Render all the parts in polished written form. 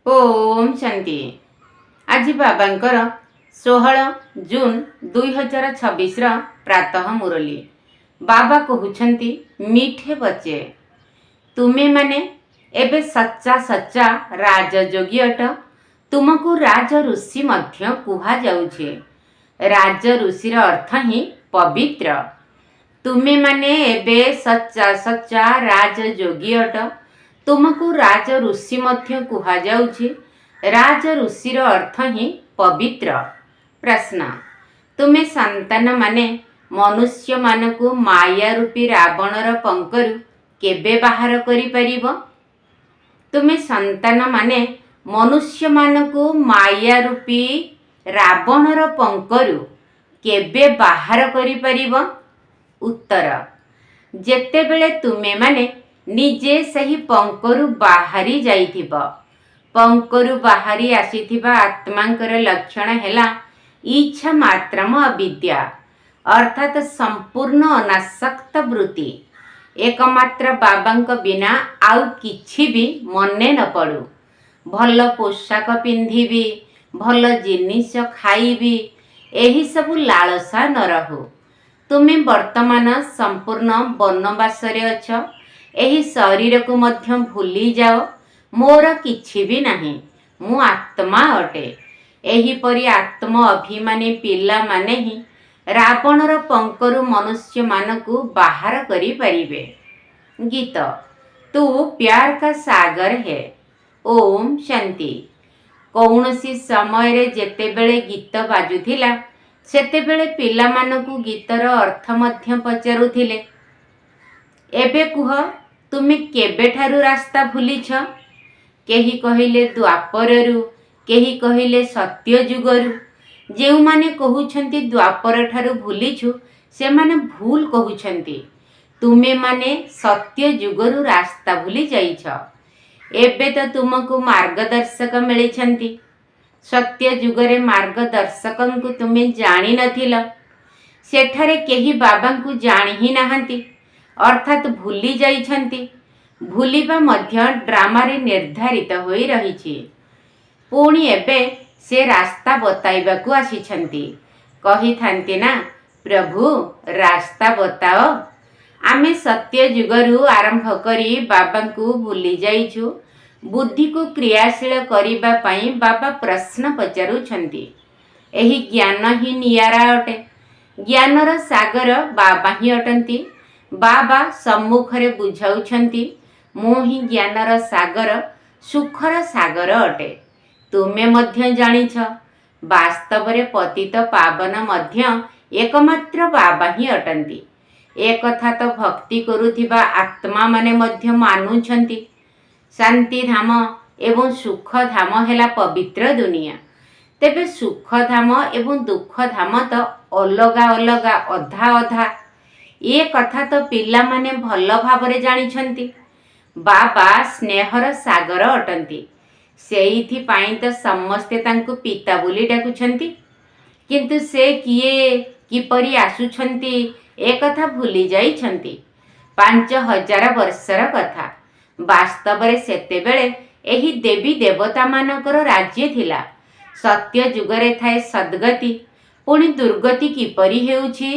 ओम शांति। आज बाबांकर 16 जून 2026 प्रातः मुरली। बाबा कहउछंती मीठे बच्चे तुमे माने एबे सच्चा सच्चा राजयोगी अट। तुमको राज ऋषि मध्य कुहा जाउछे। राज ऋषिर अर्थ ही पवित्र। तुमे माने एबे सच्चा सच्चा राजयोगी अट। तुमको राज ऋषि मध्य कुहा जाउछे। राज ऋषिर अर्थ ही पवित्र। प्रश्न, तुमे संतान माने मनुष्य मानकु माया रूपी रावणर पंकरु केबे बाहर करि परिबो? तुमे संतान माने मनुष्य मानकु माया रूपी रावणर पंकरु केबे बाहर करि परिबो? उत्तर, जेतेबेले तुमे माने निजे सही पंकरु बाहरी जाइथिब। पंकरु बाहरी आसीथिबा आत्मांकर लक्षण हेला इच्छा मात्रम अविद्या, अर्थात संपूर्ण अनासक्त वृत्ति। एकमात्र बाबांक बिना आउ किछि भी मने न पड़ू। भल पोशाक पिंधिबी, भल जिनिस खाइबी, एही सबु लालसा न रहू। तुमे वर्तमान संपूर्ण वनवासरे अछ। एही शरीर को मध्य भूली जाओ, मोर किछि भी नाही, मु आत्मा अटे। एही परी आत्म अभिमानी पिला माने ही रावणर पंकरु मनुष्य मानकु बाहर करि परिबे। गीत, तू प्यार का सागर है। ओम शांति। कौनसी समय रे जेतेबेले गीत बाजुथिला सेतेबेले पिला मानकु गीतर अर्थ मध्य पचारुथिले। एबे कुह, तुमे केबेठारु रास्ता भूलीछ? केही कहिले द्वापररु, केही कहिले सत्य जुगरु। जेउ माने कहउछंती द्वापर ठारु भूलीछु, से माने भूल कहउछंती। तुमे माने सत्य जुगरु रास्ता भूली जाइछ। एबे तो तुमको मार्गदर्शक मिलिछंती। सत्य जुगरे मार्गदर्शकंकु तुमे जानि नथिल। सेठारे केही बाबांकु जानि ही नाहंती, अर्थात भूली जाइछंती। भूलिबा मध्य ड्रामारे निर्धारित होई रहिछि। पुणी एबे से रास्ता बताइबाकु आसिछंती। कही थांती ना, प्रभु रास्ता बताओ। आमे सत्य जुगरु आरंभ करी बाबांकु भूली जाइछु। बुद्धि को क्रियाशील करिबा पई बाबा प्रश्न पचारुछंती। एही ज्ञान ही नियारा अटे। ज्ञानर सागर बाबा ही अटंती। बाबा सम्मुखरे बुझाउछंती, मु ही ज्ञानर सागर, सुखर सागर अटे। तुमे मध्य जानिछ, वास्तवरे पतित पावन मध्य एकमात्र बाबा ही अटंती। एक कथा तो भक्ति करुथिबा आत्मा माने मध्य मानुछंती। शांति धाम एवं सुख धाम हेला पवित्र दुनिया। तेबे सुख धाम एवं दुख धाम तो अलगा अलगा, अधा अधा। ये कथा तो पिला माने भल भावरे जानिछंती। बाबा स्नेहर सागर अटंती। सेइथि पाई तो समस्ते तांकु पिता बोली डाकुछंती। किंतु से किए किपरि आसुछंती ए कथा भूली जाइछंती। 5000 वर्षर कथा। वास्तवरे सेतेबेले एही देवी देवता मानकर राज्य थिला। सत्य जुगरे थाए सद्गति, पुणी दुर्गति किपरि हेउछि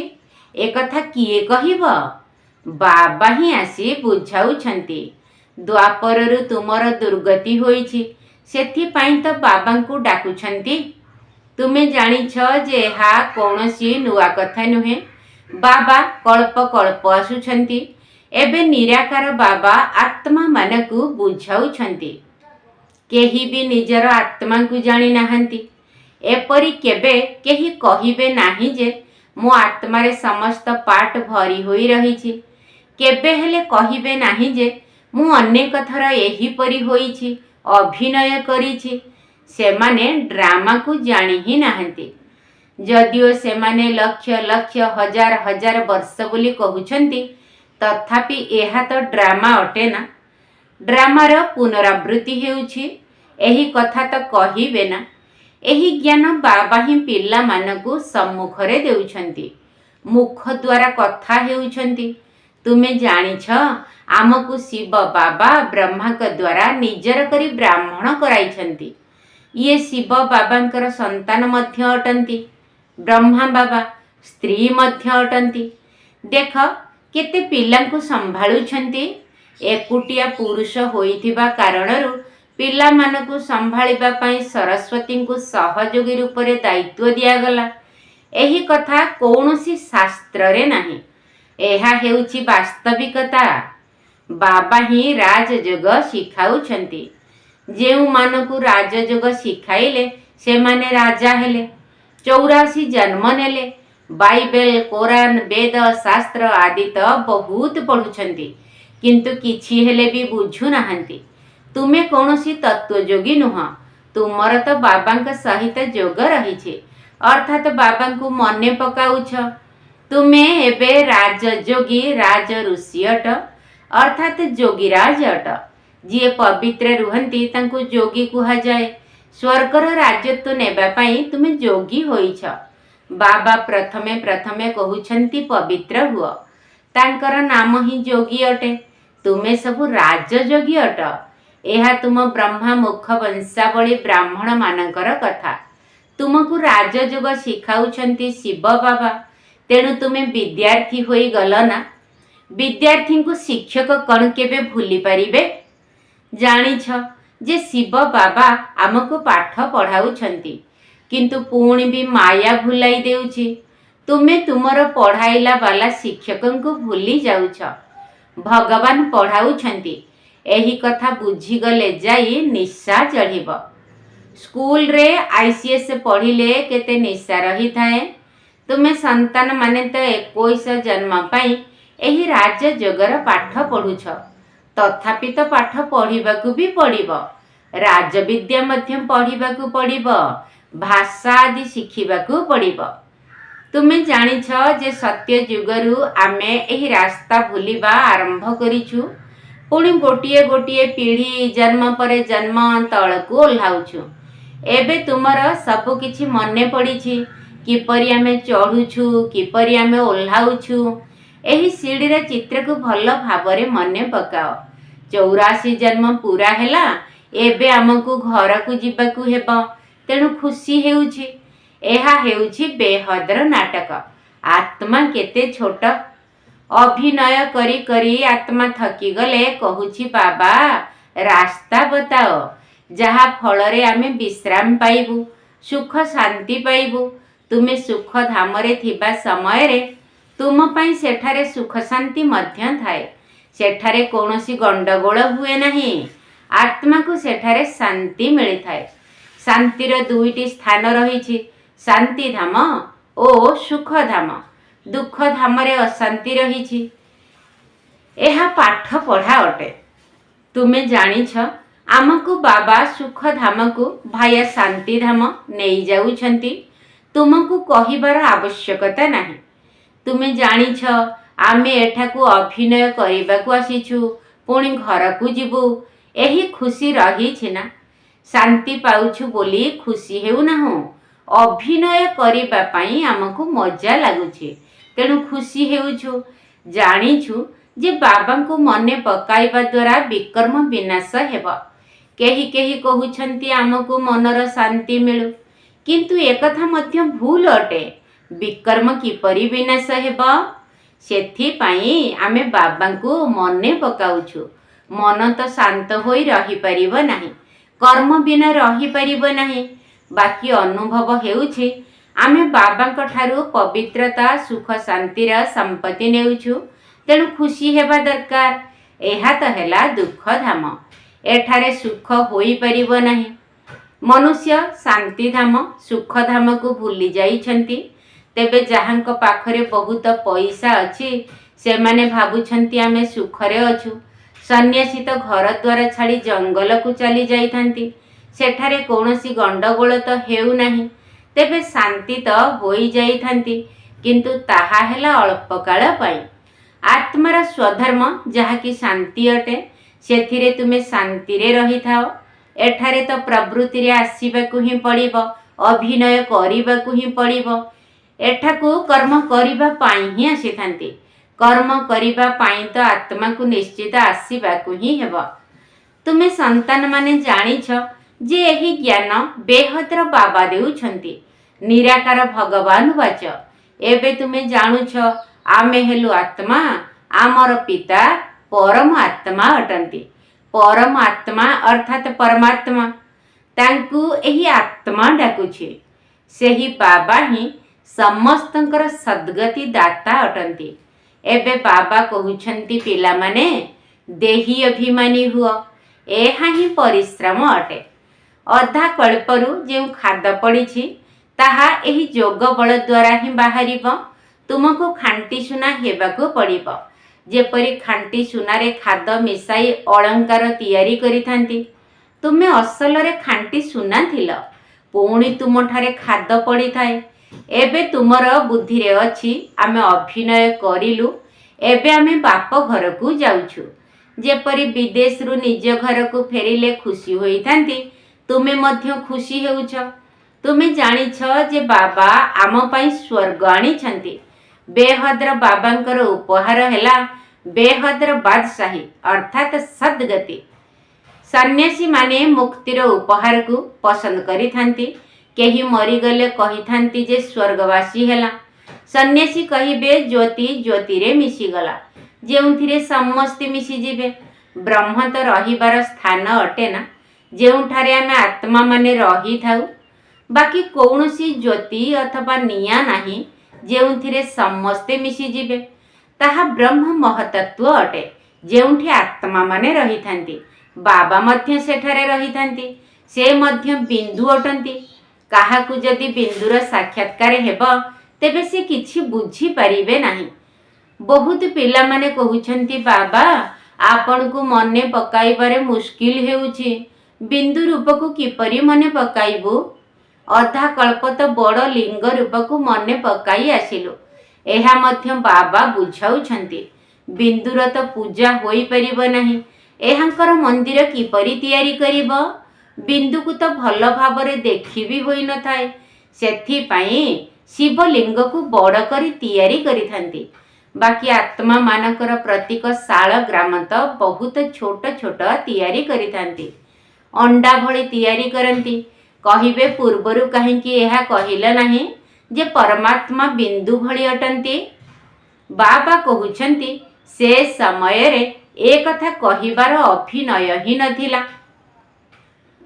ए कथा किए कहिब? बाबा ही आसी बुझाउछंती। द्वापररु तुमर दुर्गति होइछि, सेथि पाई तो बाबांकु डाकुछंती। तुमे जानिछ जे एहा कौनसी नुआ कथा नुहे। बाबा कल्प कल्प आसुछंती। एबे निराकार बाबा आत्मा मानकु बुझाउछंती। केही भी निजर आत्मा को जानि नाहंती। एपरि केबे केही कहिबे नाही जे मो आत्मारे समस्त पाठ भरी होई रहिछि। केबे हेले कहिबे नाही जे मु अनेक थर एही परी होइछि, अभिनय करिछि। सेमाने ड्रामा को जानि ही नाहंती। जदिओ सेमाने लक्ष लक्ष हजार हजार वर्ष बोली कहउछंती, तथापि एहा तो ड्रामा अटे ना। ड्रामार पुनरावृत्ति हेउछि, एही कथा तो कहिबे ना। एही ज्ञान बाबा ही पिला मानकु सम्मुखरे देउछंती। मुख द्वारा कथा हेउछंती। ତୁମେ ଜାଣିଛ ଆମକୁ ଶିବ ବାବା ବ୍ରହ୍ମାଙ୍କ ଦ୍ୱାରା ନିଜର କରି ବ୍ରାହ୍ମଣ କରାଇଛନ୍ତି। ଇଏ ଶିବ ବାବାଙ୍କର ସନ୍ତାନ ମଧ୍ୟ ଅଟନ୍ତି। ବ୍ରହ୍ମା ବାବା ସ୍ତ୍ରୀ ମଧ୍ୟ ଅଟନ୍ତି। ଦେଖ କେତେ ପିଲାଙ୍କୁ ସମ୍ଭାଳୁଛନ୍ତି। ଏକୁଟିଆ ପୁରୁଷ ହୋଇଥିବା କାରଣରୁ ପିଲାମାନଙ୍କୁ ସମ୍ଭାଳିବା ପାଇଁ ସରସ୍ୱତୀଙ୍କୁ ସହଯୋଗୀ ରୂପରେ ଦାୟିତ୍ୱ ଦିଆଗଲା। ଏହି କଥା କୌଣସି ଶାସ୍ତ୍ରରେ ନାହିଁ। ଏହା ହେଉଛି ବାସ୍ତବିକତା। ବାବା ହିଁ ରାଜଯୋଗ ଶିଖାଉଛନ୍ତି। ଯେଉଁମାନଙ୍କୁ ରାଜଯୋଗ ଶିଖାଇଲେ ସେମାନେ ରାଜା ହେଲେ, 84 ଜନ୍ମ ନେଲେ। ବାଇବେଲ, କୋରାନ, ବେଦ, ଶାସ୍ତ୍ର ଆଦି ତ ବହୁତ ପଢ଼ୁଛନ୍ତି, କିନ୍ତୁ କିଛି ହେଲେ ବି ବୁଝୁନାହାନ୍ତି। ତୁମେ କୌଣସି ତତ୍ତ୍ୱଯୋଗୀ ନୁହଁ। ତୁମର ତ ବାବାଙ୍କ ସହିତ ଯୋଗ ରହିଛି, ଅର୍ଥାତ୍ ବାବାଙ୍କୁ ମନେ ପକାଉଛ। ତୁମେ ଏବେ ରାଜଯୋଗୀ, ରାଜ ଋଷି ଅଟ, ଅର୍ଥାତ୍ ଯୋଗୀରାଜ ଅଟ। ଯିଏ ପବିତ୍ର ରୁହନ୍ତି ତାଙ୍କୁ ଯୋଗୀ କୁହାଯାଏ। ସ୍ୱର୍ଗର ରାଜତ୍ୱ ନେବା ପାଇଁ ତୁମେ ଯୋଗୀ ହୋଇଛ। ବାବା ପ୍ରଥମେ ପ୍ରଥମେ କହୁଛନ୍ତି ପବିତ୍ର ହୁଅ। ତାଙ୍କର ନାମ ହିଁ ଯୋଗୀ ଅଟେ। ତୁମେ ସବୁ ରାଜଯୋଗୀ ଅଟ। ଏହା ତୁମ ବ୍ରହ୍ମା ମୁଖ ବଂଶାବଳୀ ବ୍ରାହ୍ମଣମାନଙ୍କର କଥା। ତୁମକୁ ରାଜଯୋଗ ଶିଖାଉଛନ୍ତି ଶିବ ବାବା। ତେଣୁ ତୁମେ ବିଦ୍ୟାର୍ଥୀ ହୋଇଗଲ ନା। ବିଦ୍ୟାର୍ଥୀଙ୍କୁ ଶିକ୍ଷକ କ'ଣ କେବେ ଭୁଲି ପାରିବେ? ଜାଣିଛ ଯେ ଶିବ ବାବା ଆମକୁ ପାଠ ପଢ଼ାଉଛନ୍ତି, କିନ୍ତୁ ପୁଣି ବି ମାୟା ଭୁଲାଇ ଦେଉଛି। ତୁମେ ତୁମର ପଢ଼ାଇଲା ବାଲା ଶିକ୍ଷକଙ୍କୁ ଭୁଲି ଯାଉଛ। ଭଗବାନ ପଢ଼ାଉଛନ୍ତି। ଏହି କଥା ବୁଝିଗଲେ ଯାଇ ନିଶା ଚଢ଼ିବ। ସ୍କୁଲରେ ICS ପଢ଼ିଲେ କେତେ ନିଶା ରହିଥାଏ। ତୁମେ ସନ୍ତାନମାନେ ତ 21 ଜନ୍ମ ପାଇଁ ଏହି ରାଜଯୋଗର ପାଠ ପଢ଼ୁଛ। ତଥାପି ତ ପାଠ ପଢ଼ିବାକୁ ବି ପଡ଼ିବ। ରାଜବିଦ୍ୟା ମଧ୍ୟ ପଢ଼ିବାକୁ ପଡ଼ିବ। ଭାଷା ଆଦି ଶିଖିବାକୁ ପଡ଼ିବ। ତୁମେ ଜାଣିଛ ଯେ ସତ୍ୟ ଯୁଗରୁ ଆମେ ଏହି ରାସ୍ତା ଭୁଲିବା ଆରମ୍ଭ କରିଛୁ। ପୁଣି ଗୋଟିଏ ଗୋଟିଏ ପିଢ଼ି ଜନ୍ମ ପରେ ଜନ୍ମ ତଳକୁ ଓହ୍ଲାଉଛୁ। ଏବେ ତୁମର ସବୁ କିଛି ମନେ ପଡ଼ିଛି। କିପରି ଆମେ ଚଢ଼ୁଛୁ, କିପରି ଆମେ ଓହ୍ଲାଉଛୁ। ଏହି ସିଡ଼ିର ଚିତ୍ରକୁ ଭଲ ଭାବରେ ମନେ ପକାଅ। 84 ଜନ୍ମ ପୁରା ହେଲା। ଏବେ ଆମକୁ ଘରକୁ ଯିବାକୁ ହେବ। ତେଣୁ ଖୁସି ହେଉଛି। ଏହା ହେଉଛି ବେହଦର ନାଟକ। ଆତ୍ମା କେତେ ଛୋଟ। ଅଭିନୟ କରି କରି ଆତ୍ମା ଥକିଗଲେ କହୁଛି ବାବା ରାସ୍ତା ବତାଅ, ଯାହା ଫଳରେ ଆମେ ବିଶ୍ରାମ ପାଇବୁ, ସୁଖ ଶାନ୍ତି ପାଇବୁ। ତୁମେ ସୁଖ ଧାମରେ ଥିବା ସମୟରେ ତୁମ ପାଇଁ ସେଠାରେ ସୁଖ ଶାନ୍ତି ମଧ୍ୟ ଥାଏ। ସେଠାରେ କୌଣସି ଗଣ୍ଡଗୋଳ ହୁଏ ନାହିଁ। ଆତ୍ମାକୁ ସେଠାରେ ଶାନ୍ତି ମିଳିଥାଏ। ଶାନ୍ତିର 2ଟି ସ୍ଥାନ ରହିଛି, ଶାନ୍ତିଧାମ ଓ ସୁଖଧାମ। ଦୁଃଖ ଧାମରେ ଅଶାନ୍ତି ରହିଛି। ଏହା ପାଠ ପଢ଼ା ଅଟେ। ତୁମେ ଜାଣିଛ ଆମକୁ ବାବା ସୁଖଧାମକୁ ଭାୟା ଶାନ୍ତିଧାମ ନେଇଯାଉଛନ୍ତି। ତୁମକୁ କହିବାର ଆବଶ୍ୟକତା ନାହିଁ। ତୁମେ ଜାଣିଛ ଆମେ ଏଠାକୁ ଅଭିନୟ କରିବାକୁ ଆସିଛୁ, ପୁଣି ଘରକୁ ଯିବୁ। ଏହି ଖୁସି ରହିଛି ନା? ଶାନ୍ତି ପାଉଛୁ ବୋଲି ଖୁସି ହେଉନାହୁଁ। ଅଭିନୟ କରିବା ପାଇଁ ଆମକୁ ମଜା ଲାଗୁଛି, ତେଣୁ ଖୁସି ହେଉଛୁ। ଜାଣିଛୁ ଯେ ବାବାଙ୍କୁ ମନେ ପକାଇବା ଦ୍ୱାରା ବିକର୍ମ ବିନାଶ ହେବ। କେହି କେହି କହୁଛନ୍ତି ଆମକୁ ମନର ଶାନ୍ତି ମିଳୁ, କିନ୍ତୁ ଏକଥା ମଧ୍ୟ ଭୁଲ ଅଟେ। ବିକର୍ମ କିପରି ବିନାଶ ହେବ? ସେଥିପାଇଁ ଆମେ ବାବାଙ୍କୁ ମନେ ପକାଉଛୁ। ମନ ତ ଶାନ୍ତ ହୋଇ ରହିପାରିବ ନାହିଁ, କର୍ମ ବିନା ରହିପାରିବ ନାହିଁ। ବାକି ଅନୁଭବ ହେଉଛି ଆମେ ବାବାଙ୍କ ଠାରୁ ପବିତ୍ରତା, ସୁଖ ଶାନ୍ତିର ସମ୍ପତ୍ତି ନେଉଛୁ। ତେଣୁ ଖୁସି ହେବା ଦରକାର। ଏହା ତ ହେଲା ଦୁଃଖଧାମ। ଏଠାରେ ସୁଖ ହୋଇପାରିବ ନାହିଁ। ମନୁଷ୍ୟ ଶାନ୍ତିଧାମ, ସୁଖଧାମକୁ ଭୁଲି ଯାଇଛନ୍ତି। ତେବେ ଯାହାଙ୍କ ପାଖରେ ବହୁତ ପଇସା ଅଛି ସେମାନେ ଭାବୁଛନ୍ତି ଆମେ ସୁଖରେ ଅଛୁ। ସନ୍ନ୍ୟାସୀ ତ ଘର ଦ୍ୱାର ଛାଡ଼ି ଜଙ୍ଗଲକୁ ଚାଲି ଯାଇଥାନ୍ତି। ସେଠାରେ କୌଣସି ଗଣ୍ଡଗୋଳ ତ ହେଉନାହିଁ। ତେବେ ଶାନ୍ତି ତ ହୋଇଯାଇଥାନ୍ତି, କିନ୍ତୁ ତାହା ହେଲା ଅଳ୍ପକାଳ ପାଇଁ। ଆତ୍ମାର ସ୍ୱଧର୍ମ ଯାହାକି ଶାନ୍ତି ଅଟେ, ସେଥିରେ ତୁମେ ଶାନ୍ତିରେ ରହିଥାଅ। ଏଠାରେ ତ ପ୍ରବୃତ୍ତିରେ ଆସିବାକୁ ହିଁ ପଡ଼ିବ, ଅଭିନୟ କରିବାକୁ ହିଁ ପଡ଼ିବ। ଏଠାକୁ କର୍ମ କରିବା ପାଇଁ ହିଁ ଆସିଥାନ୍ତି। कर्म करिबा पाई तो आत्मा को निश्चित आसीबाकु ही हेब। तुमे संतान माने जानिछ जे एही ज्ञान बेहद्र बाबा देउछंती, निराकार भगवान वाच। एबे तुमे जानुछ आमे हेलु आत्मा, आमर पिता परम आत्मा अटंती। परम आत्मा अर्थात परमात्मा, तांकु एही आत्मा डाकुछि। सेही बाबा ही समस्तंकर सद्गति दाता अटंती। एबे बाबा कहुछंती पिला माने देही अभिमानी हुआ, एहा ही परिश्रम अटे। अधा कल्परु जे खाद पड़ी ताहा एही जोग बल द्वारा ही बाहरिब। तुमको खांटी सुना हेबाकु पड़िब। जेपरि खांटी सुनारे खाद मिसाई अलंकार तैयारी करिथांती, तुमे असलरे खांटी सुना थिल, पुणी तुमठारे खाद पड़ी थाए। एबे तुमर बुद्धि रे अछि आमे अभिनय करिलु, एबे आमे बाप घर को जाउछु। जेपरि विदेश रु निज घर को फेरिले खुशी होइथांती, तुमे मध्य खुशी हेउछ। तुमे जानिछ जे बाबा आम पाई स्वर्ग आनी छंती। बेहद्र बाबांकर उपहार हेला बेहद्र बादशाही अर्थात सद्गति। सन्यासी माने मुक्तिर उपहार को पसंद करी थांती। केही मरीगले कही थांती जे स्वर्गवासी हेला। सन्यासी कहिबे ज्योति ज्योति रे मिशीगला, जेउथिरे समस्ते मिशी जिबे। ब्रह्म तो रहिबार स्थान अटे ना, जेउठारे आमे आत्मा माने रही थाउ। बाकी कौनसी ज्योति अथवा निया नाही जेउथिरे समस्ते मिशी जिबे। ताहा ब्रह्म महतत्व अटे, जेउठी आत्मा माने रही थांती। बाबा मध्य सेठारे रही थांती, से मध्य बिंदु अटंती। काहाकु जदि बिंदुर साक्षात्कार हेब तेबे से किछि बुझी परिबे नाही। बहुत पिला माने कहुछंती बाबा आपण को मने पकाइबारे मुश्किल हेउछि, बिंदु रूप को किपरि मने पकाइबु। अधा कल्प तो बड़ लिंग रूप को मने पकाई आसिलु। एहा मध्य बाबा बुझाउछंती, बिंदुर तो पूजा होई परिबो नाही, एहांकर मंदिर किपरि तैयारी करिब। बिंदु को तो भल भाबरे देखि भी होई न थाए, सेथि पई शिवलिंग को बड़ करी तैयारी करिथांती। बाकी आत्मा मानकर प्रतीक शाल ग्राम तो बहुत छोट छोट तैयारी करिथांती। अंडा भली तैयारी करंती। कहिबे पूर्वरु काहेकि एहा कहिला नाही जे परमात्मा बिंदु भली अटंती। बाबा कहुछंती से समय रे ए कथा कहिबार अभिनय ही नथिला।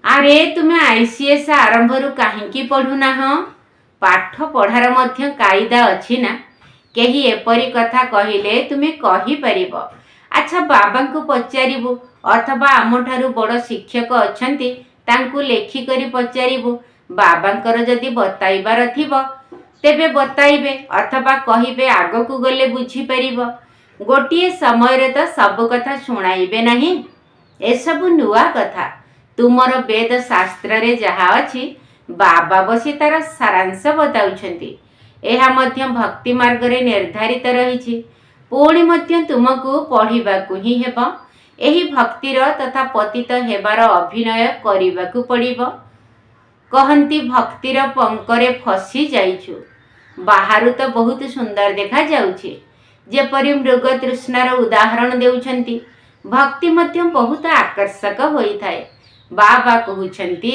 अरे तुमे आईसीएस आरंभरु काहेकि पढुना ह? पाठ पढ़ार मध्य कायदा अछि ना। केही एपरी कथा कहिले तुमे कहि परिबो। अच्छा बाबा को पचारिबु अथवा आमठारु बड़ शिक्षक अछंती तांकु लेखि करी पचारिबु। बाबांकर जदि बताइबार थिबो तेबे बताइबे अथवा कहिबे आगकु गले बुझी परिबो। गोटिए समय रे तो सब कथा सुनाइबे नाही। ए सब नुआ कथा। तुमर वेद शास्त्र रे जहा अछि बाबा बसी तार सारांश बताउछंती। एहा मध्य भक्ति मार्ग रे निर्धारित रहिछि। पुणी मध्य तुमको पढ़िबाकु ही हेब। एही भक्तिर तथा पतित हेबार अभिनय करिबाकु पड़िबो। कहंती भक्तिर पंकरे फसी जाइछु। बाहरु तो बहुत सुंदर देखा जाउछि। जेपरि मृग तृष्णार उदाहरण देउछंती, भक्ति मध्य बहुत आकर्षक होई थाए। बाबा कहुछंती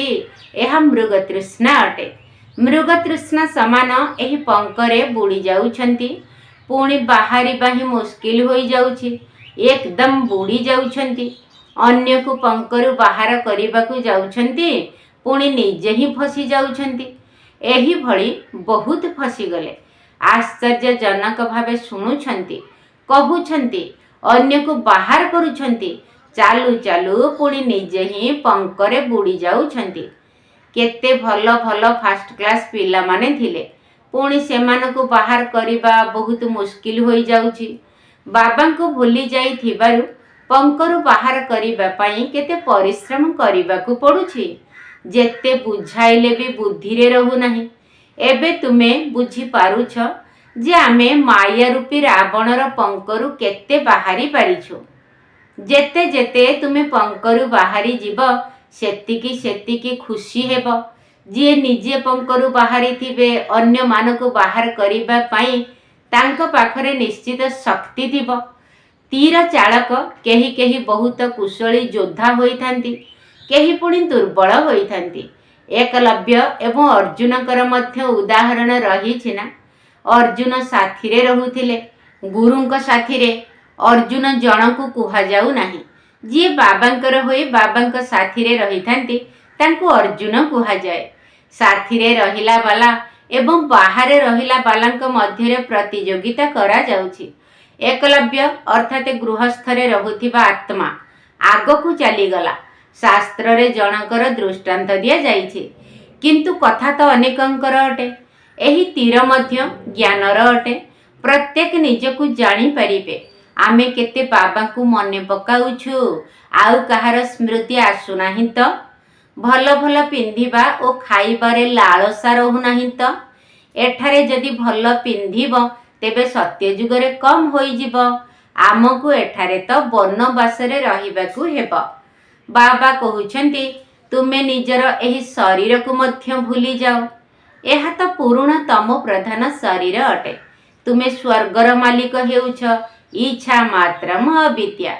एहा मृग तृष्णा अटे। मृग तृष्णा समान एही पंकरे बुड़ी जाउछंती, पुणी बाहरी बाही मुश्किल होई जाउछि। एकदम बुड़ी जाउछंती। अन्य को पंकरु बाहर करिबाकु जाउछंती, पुणी निजे ही फसी जाउछंती। एही भली बहुत फसी गले। आश्चर्यजनक भावे शुणुछंती, कहुछंती, अन्य को बाहर करुछंती, चालू चालू पुणी निजे ही पंकरे बुड़ी जाउछंती। केते भल भल फास्ट क्लास पिला माने थिले, पुणी सेमानकु बाहर करिबा बहुत मुश्किल होई जाउछि। बाबांको भूली जाई थिबारु पंकरु बाहर करिबा पई केते परिश्रम करिबाकु पडुछि। जेते बुझाइले भी बुद्धि रे रहु नाही। एबे तुमे बुझी पारुछ जे आमे माया रूपी रावणर पंकरु केते बाहरी पारिछु। जेते जेते तुमे पंकरु बाहरी जीव सेतिकी सेतिकी खुशी हेब। जे निजे पंकरु बाहरी थिबे अन्य मानको बाहर करिबा पई तांको पाखरे निश्चित शक्ति थिबो। तीर चालक केही केही बहुत कुशली योद्धा होइथांती, केही पुणी दुर्बल होइथांती। एकलव्य एवं अर्जुनकर मध्य उदाहरण रही ना। अर्जुन साथीरे रहुथिले, गुरुंक साथीरे। अर्जुन जनकु कुहा जाऊ नाही। जी बाबांकर होई बाबांक साथीरे रहिथांती तांकु अर्जुन कुहा जाए। साथीरे रहिला बाला एवं बाहरे रहिला बालांक मध्यरे प्रतियोगिता करा जाउछि। एकलव्य अर्थात गृहस्थरे रहुथिबा आत्मा आगकु चलीगला। शास्त्र रे जनकर दृष्टांत दिया जाइछि, किंतु कथा तो अनेकंकर अटे। एही तीर मध्य ज्ञानर अटे। प्रत्येक निजकु जानी परिबे आमे केते बाबांकु मने पकाउछु, आउ कहार स्मृति आसु नाही तो। भल भल पिंधिबा ओ खाइबारे लालसा रहु नाही तो। एठारे जदि भल पिंधिब तेबे सत्य जुगरे कम होई जिवो। आमकु एठारे तो वनवासरे रहिबाकु हेबो। बाबा कहुछंती तुमे निजर एही शरीर को मध्य भूली जाओ। एहा तो पुरुण तमो प्रधान शरीर अटे। तुमे स्वर्गर मालिक हेउछ, इच्छा मात्रम अविद्या।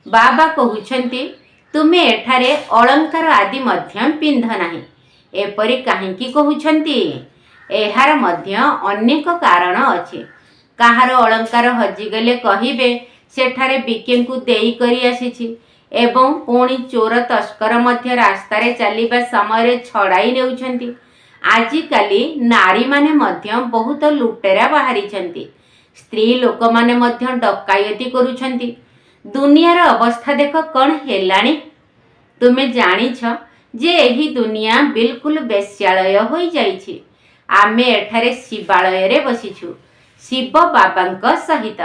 बाबा कहुछंती तुमे एठारे अलंकार आदि मध्य पिंध नाही। एपरि काहेकि कहुछंती? एहार मध्य अनेक कारण अछि। काहार अलंकार हजिगले कहिबे सेठारे बिकेंकु देई करी आसीछि एवं पुणी चोर तस्कर मध्य रास्तारे चलिबा समय छड़ाई नेउछंती। आजिकाली नारी माने मध्य बहुत लुटेरा बाहरिछंती। स्त्री लोक माने मध्य डकायती करुछंती। दुनियार अवस्था देख कौन हेलाणी। तुमे जानिछ जे एही दुनिया बिल्कुल बेश्यालय होई जाइछि। आमे एठारे शिवालय रे बसिछु शिव बाबांक सहित।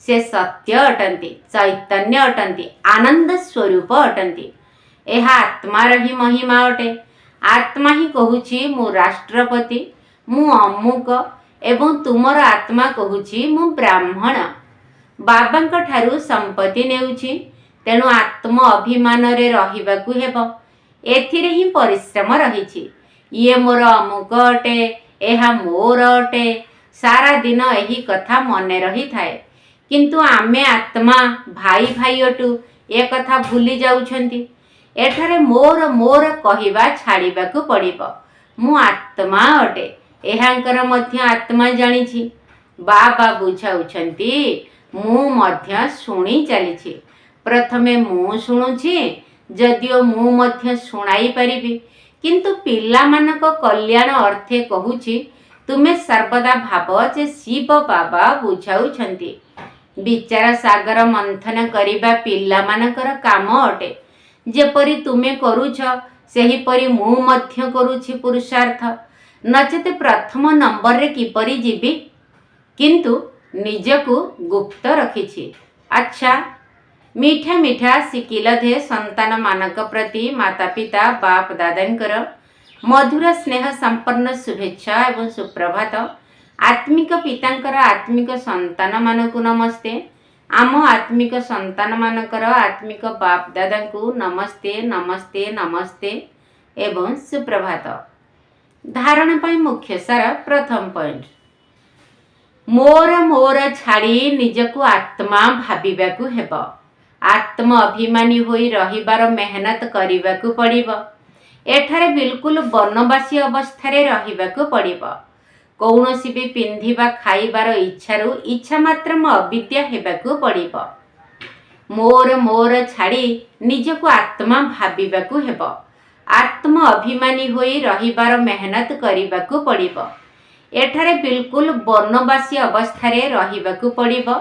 से सत्य अटंती, चैतन्य अटंती, आनंद स्वरूप अटंती। एहा आत्मार ही महिमा अटे। आत्मा ही कहूछि मु राष्ट्रपति, मु अमुक एवं तुमर आत्मा कहूछि मु ब्राह्मण। बाबांक ठारू संपत्ति नेउछि, तेणु आत्म अभिमान रे रहिबाकु हेबो। एथिरे ही परिश्रम रहिछि। ये मोर अमुक अटे, एहा मोर अटे, सारा दिन एही कथा मने रही थाए। किंतु आमे आत्मा भाई भाई अटु ए कथा भूली जाउछंती। एठारे मोर मोर कहिबा छाड़िबाकु पड़िबो। मु आत्मा अटे, एहांकर मध्य आत्मा जानिछि। बाबा बुझाउछंती मु मध्य शुणी चलिछि। प्रथमे मु शुणुछि, जदिओ मु मध्य शुणाई परिबि, किंतु पिला मानक कल्याण अर्थे कहूछि तुमे सर्वदा भाव जे शिव बाबा बुझाउछंती। विचार सागर मंथन करिबा पिला मानकर काम अटे। जेपरि तुमे करूछ सेहीपरि मु मध्य करूछि पुरुषार्थ। नचेते प्रथम नंबर रे किपरि जीवी, किंतु निजकु गुप्त रखिछि। अच्छा, मीठा मीठा सिकिलधे संतान मानक प्रति माता पिता बाप दादांकर मधुर स्नेह संपन्न शुभेच्छा एवं सुप्रभात। आत्मिक पितांकर आत्मिक संतान मानकु नमस्ते। आम आत्मिक संतान मानकर आत्मिक बाप दादांकु नमस्ते नमस्ते नमस्ते एवं सुप्रभात। धारण पाई मुख्य सार प्रथम पॉइंट, मोर मोर छाड़ी निजकु आत्मा भाबिबाकु हेबो। आत्म अभिमानी होई रहिबार मेहनत करिबाकु पड़िबो। एठारे बिल्कुल वनवासी अवस्थारे रहिबाकु पड़िबो। कौनसी भी पिंधिबा खाइबार इच्छारु इच्छा मात्रम अविद्या हेबाकु पड़िबो। मोर मोर छाड़ी निजकु आत्मा भाबिबाकु हेबो। आत्म अभिमानी होई रहिबार मेहनत करिबाकु पड़िबो। एठारे बिल्कुल वनवासी अवस्थारे रहिबाकु पड़िबो।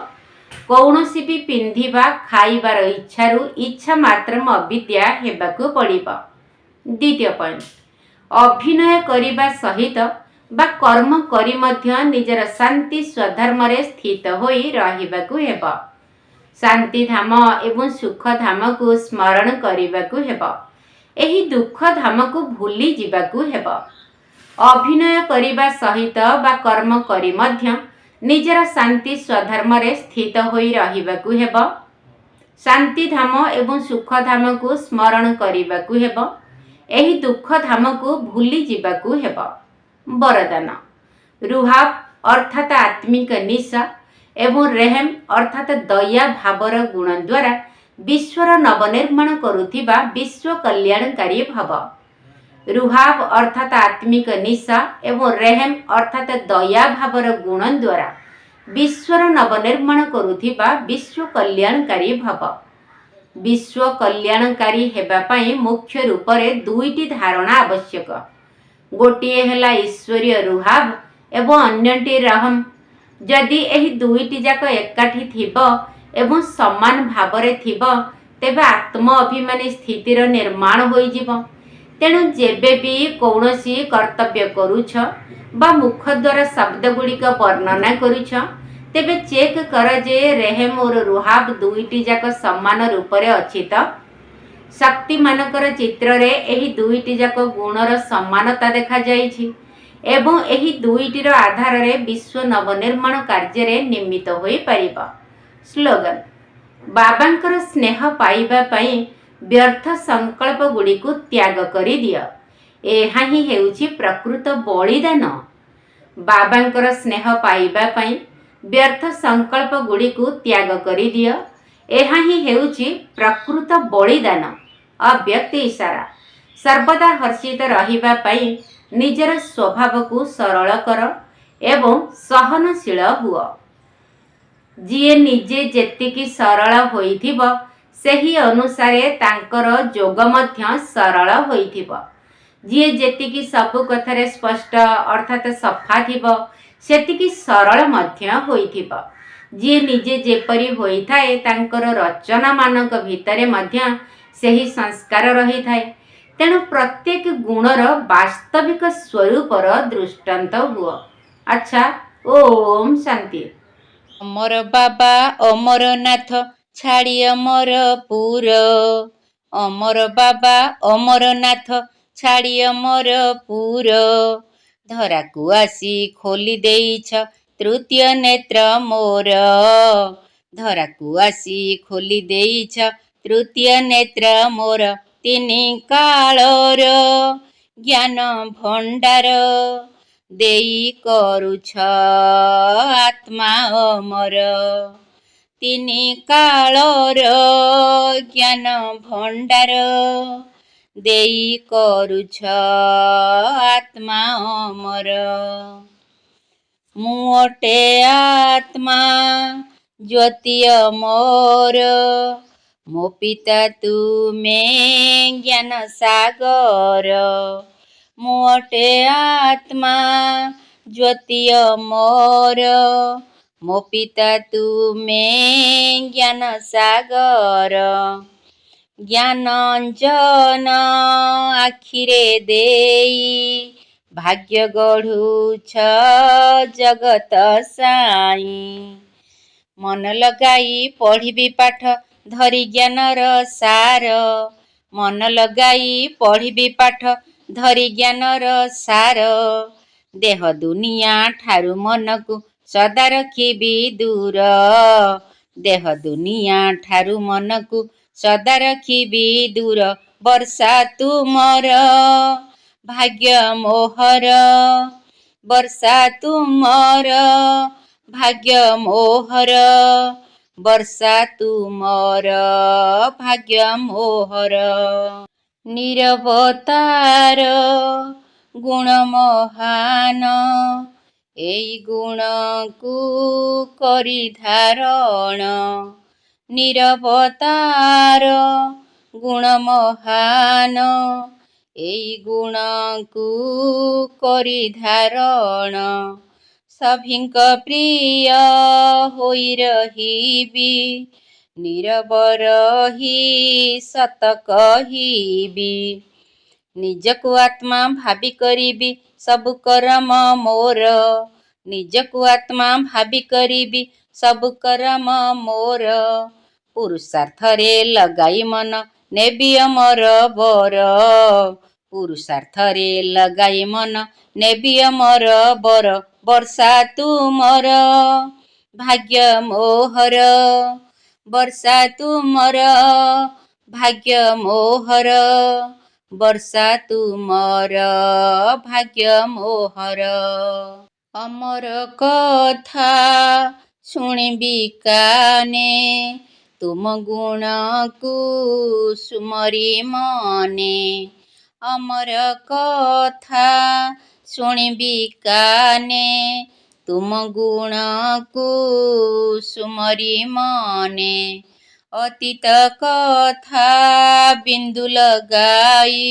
कौनसी भी पिंधिबा खाइबार इच्छारु इच्छा मात्रम अविद्या हेबाकु पड़िबो। द्वितीय पॉइंट, अभिनय करिबा सहित बा कर्म करी मध्य निजर शांति स्वधर्म रे स्थित होई रहिबाकु हेबो। शांति धाम एवं सुख धाम को स्मरण करिबाकु हेबो। एही दुख धाम को भूली जिबाकु हेबो। अभिनय करिबा सहित बा कर्म करी मध्य निजर शांति स्वधर्म रे स्थित होई रहिबाकु हेबो। शांति धाम एवं सुख धाम को स्मरण करिबाकु हेबो। एही दुख धाम को भूली जिबाकु हेबो। वरदान, रुहा अर्थात आत्मिक निशा एवं रेहम अर्थात दया भावर गुण द्वारा विश्वर नवनिर्माण करुथिबा विश्व कल्याणकारी भाव। रुहाब अर्थात आत्मिक निशा एवं रेहम अर्थात दया भावर गुण द्वारा विश्वर नवनिर्माण करुथिबा विश्व कल्याणकारी भाव। विश्व कल्याणकारी हेबा पाई मुख्य रूप से दुईटी धारणा आवश्यक। गोटिए हेला ईश्वरीय रुहाब एवं अन्यटी रहम। जदि एही दुईटी जाक एकाठी थिबो एवं समान भावरे थिबो तेबे आत्म अभिमानी स्थितिर निर्माण होई जिवो। तेणु जेबे भी कौनसी कर्तव्य करूछ बा मुख द्वारा शब्द गुड़िक वर्णना करूछ तेबे चेक कर जे रेहम और रुहाब दुईटी जाक समान रूप से अछि त। शक्ति मानकर चित्र रे एही दुईटी जाक गुणर समानता देखा जाइछि एवं एही दुईटीर आधार रे विश्व नवनिर्माण कार्य रे निमित्त होई परिबा। स्लोगन बाबांकर स्नेह पाइबा पई व्यर्थ संकल्प गुड़िकु त्याग करि दिय। एहा ही हेउछि प्रकृत बलिदान। बाबांकर स्नेह पाइबा पई व्यर्थ संकल्प गुड़िकु त्याग करि दिय। एहा ही हेउछि प्रकृत बलिदान। अव्यक्त इशारा सर्वदा हर्षित रहिबा पई निजर स्वभाव को सरल कर एवं सहनशील हुआ। जिए निजे जेतिकी सरल होइथिबो सेही अनुसारे तांकर जोग मध्य सरल होइथिबो। जिए जेतिकी सबु कथारे स्पष्ट अर्थात सफा थिबो सेतिकी सरल मध्य होइथिबो। जिए निजे जेपरि होइथाए तांकर रचना मानक भितरे मध्य सेही संस्कार रही थाए। तेणु प्रत्येक गुणर वास्तविक स्वरूपर दृष्टांत हुआ। अच्छा, ओम शांति। अमर बाबा अमरनाथ छाड़ी अमर पुर। अमर बाबा अमरनाथ छाड़ी अमर पुर। धराकू आसी खोली देइछ तृतीय नेत्र मोर। धराकू आसी खोली देइछ तृतीय नेत्र मोर। तिनी कालर ज्ञान भंडार देई करुछ आत्मा अमर। तिनी कालर ज्ञान भंडार देई करुछ आत्मा अमर। मुअटे आत्मा ज्योति अमर। मो पिता तुमे ज्ञान सागर। मुअटे आत्मा ज्योति अमर। मो पिता तुमे ज्ञान सागर। ज्ञानंजन आखिरे देई भाग्य गढ़ुछ जगत साई। मन लगाई पढ़िबी पाठ धरी ज्ञानर सार। मन लगाई पढ़िबी पाठ धरी ज्ञानर सार। देह दुनिया ठारू मनकु सदा रखिबी दूर। देह दुनिया ठारू मनकु सदा रखिबी दूर। वर्षा तुमर भाग्य मोहर। वर्षा तुमर भाग्य मोहर। वर्षा तुमर भाग्य मोहर। निरवतार गुण महान एई गुण को करी धारण। निरवतार गुण महान एई गुण को करी धारण। सभिंक प्रिय होई रहिबी नीरव रही सत कहिबी। निजको आत्मा भाबी करिबी सबु करम मोर। निजको आत्मा भाबी करिबी सबु करम मोर। पुरुषार्थरे लगाई मन नेबी अमर बर। पुरुषार्थरे लगाई मन नेबी अमर बर। वर्षा तुमर भाग्य मोहर। वर्षा तुमर भाग्य मोहर। वर्षा तुमर भाग्य मोहर। ଅମର କଥା ଶୁଣିବି କାନେ, ତୁମ ଗୁଣକୁ ସୁମରି ମନେ। ଅମର କଥା ଶୁଣିବି କାନେ, ତୁମ ଗୁଣକୁ ସୁମରି ମନେ। ଅତୀତ କଥା ବିନ୍ଦୁ ଲଗାଇ,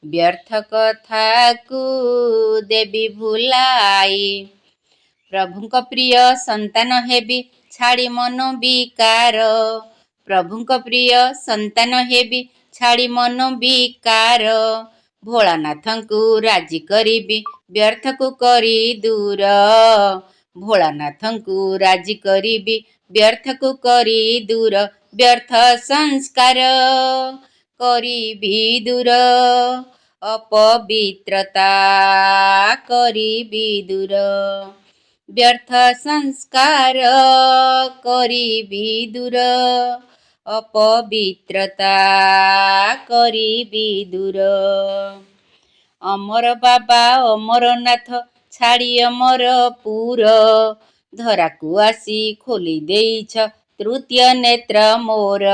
ବ୍ୟର୍ଥ କଥାକୁ ଦେବି ଭୁଲାଇ। ପ୍ରଭୁଙ୍କ ପ୍ରିୟ ସନ୍ତାନ ହେବି ଛାଡ଼ି ମନ ବିକାର, ପ୍ରଭୁଙ୍କ ପ୍ରିୟ ସନ୍ତାନ ହେବି ଛାଡ଼ି ମନ ବିକାର। ଭୋଳାନାଥଙ୍କୁ ରାଜି କରିବି ବ୍ୟର୍ଥକୁ କରି ଦୂର, ଭୋଳାନାଥଙ୍କୁ ରାଜି କରିବି ବ୍ୟର୍ଥକୁ କରି ଦୂର। ବ୍ୟର୍ଥ ସଂସ୍କାର କରିବି ଦୂର, ଅପବିତ୍ରତା କରିବି ଦୂର। ବ୍ୟର୍ଥ ସଂସ୍କାର କରିବି ଦୂର, ଅପବିତ୍ରତା କରିବି ଦୂର। ଅମର ବାବା ଅମରନାଥ ଛାଡ଼ି ଅମରପୁର, ଧରାକୁ ଆସି ଖୋଲି ଦେଇଛ ତୃତୀୟ ନେତ୍ର ମୋର।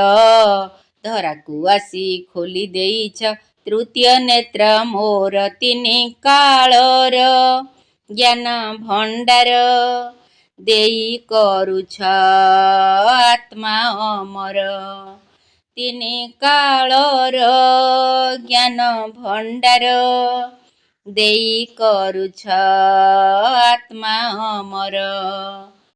ଧରାକୁ ଆସି ଖୋଲି ଦେଇଛ ତୃତୀୟ ନେତ୍ର ମୋର। ତିନି କାଳର ଜ୍ଞାନ ଭଣ୍ଡାର ଦେଇ କରୁଛ ଆତ୍ମା ଅମର। ତିନି କାଳର ଜ୍ଞାନ ଭଣ୍ଡାର ଦେଇ କରୁଛ ଆତ୍ମା ଅମର।